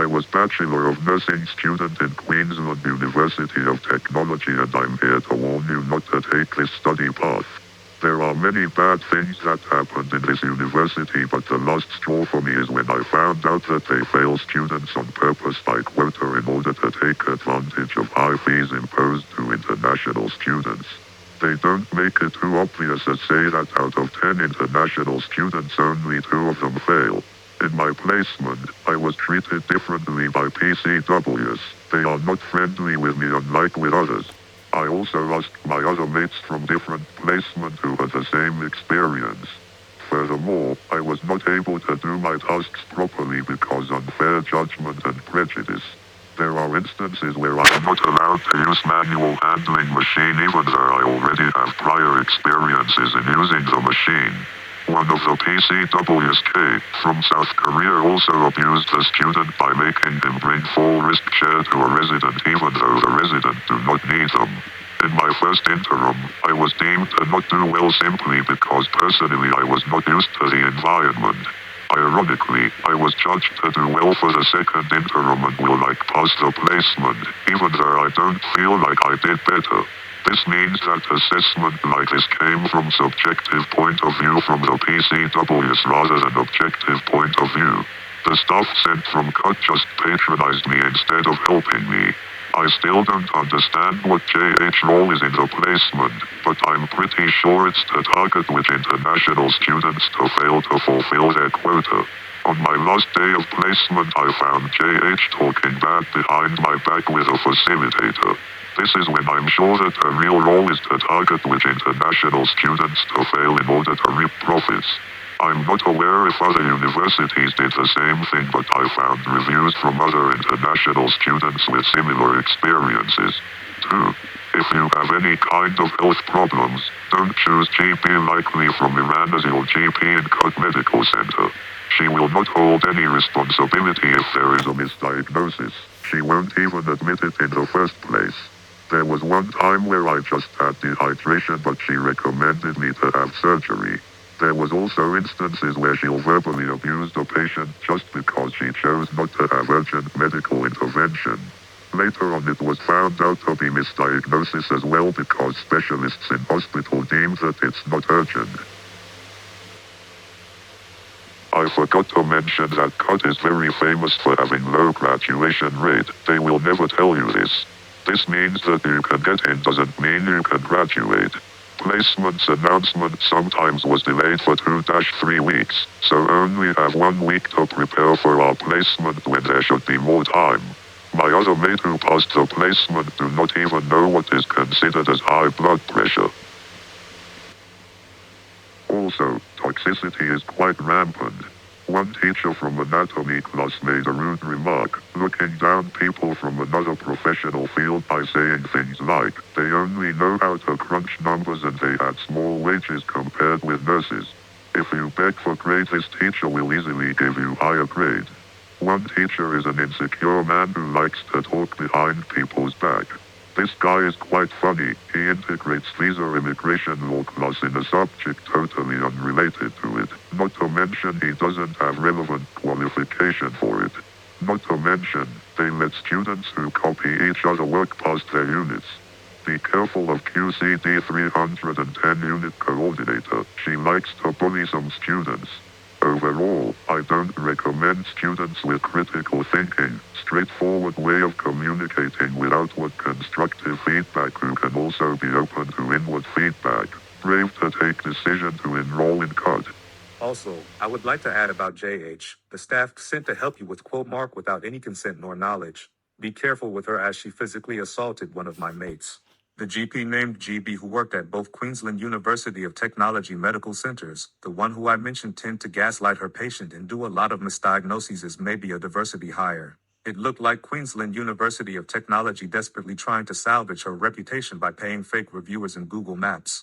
was Bachelor of Nursing student in Queensland University of Technology, and I'm here to warn you not to take this study path. There are many bad things that happened in this university, but the last straw for me is when I found out that they fail students on purpose by quota in order to take advantage of high fees imposed to international students. They don't make it too obvious as say that out of 10 international students only 2 of them fail. In my placement, I was treated differently by PCWs. They are not friendly with me unlike with others. I also asked my other mates from different placements who had the same experience. Furthermore, I was not able to do my tasks properly because unfair judgment and prejudice. There are instances where I am not allowed to use manual handling machine even though I already have prior experiences in using the machine. One of the PCWs K from South Korea also abused the student by making him bring full wrist chair to a resident even though the resident do not need them. In my first interim, I was deemed to not do well simply because personally I was not used to the environment. Ironically, I was judged to do well for the second interim and will pass the placement, even though I don't feel like I did better. This means that assessment like this came from subjective point of view from the PCWs rather than objective point of view. The staff sent from cut just patronized me instead of helping me. I still don't understand what Enroll is in the placement, but I'm pretty sure it's to target which international students to fail to fulfill their quota. On my last day of placement I found talking bad behind my back with a facilitator. This is when I'm sure that the real role is to target which international students to fail in order to reap profits. I'm not aware if other universities did the same thing, but I found reviews from other international students with similar experiences. 2. If you have any kind of health problems, don't choose GP likely from Iran as your GP in Cut Medical Center. She will not hold any responsibility if there is a misdiagnosis. She won't even admit it in the first place. There was one time where I just had dehydration, but she recommended me to have surgery. There was also instances where she'll verbally abuse a patient just because she chose not to have urgent medical intervention. Later on it was found out to be misdiagnosis as well because specialists in hospital deem that it's not urgent. I forgot to mention that Cut is very famous for having low graduation rate. They will never tell you this. This means that you can get in doesn't mean you can graduate. Placement's announcement sometimes was delayed for 2-3 weeks, so only have 1 week to prepare for our placement when there should be more time. My other mate who passed the placement do not even know what is considered as high blood pressure. Also, toxicity is quite rampant. One teacher from anatomy class made a rude remark, looking down people from another professional field by saying things like, they only know how to crunch numbers and they had small wages compared with nurses. If you beg for grades, this teacher will easily give you higher grade. One teacher is an insecure man who likes to talk behind people's back. This guy is quite funny. He integrates visa immigration law class in a subject totally unrelated to it. Not to mention he doesn't have relevant qualification for it. Not to mention, they let students who copy each other work past their units. Be careful of QCD 310 unit coordinator. She likes to bully some students. Overall, I don't recommend students with critical thinking, straightforward way of communicating with outward constructive feedback who can also be open to inward feedback, brave to take decision to enroll in Cut. Also, I would like to add about JH, the staff sent to help you with quote mark without any consent nor knowledge. Be careful with her as she physically assaulted one of my mates. The GP named GB who worked at both Queensland University of Technology medical centers, the one who I mentioned tend to gaslight her patient and do a lot of misdiagnoses as maybe a diversity hire. It looked like Queensland University of Technology desperately trying to salvage her reputation by paying fake reviewers in Google Maps.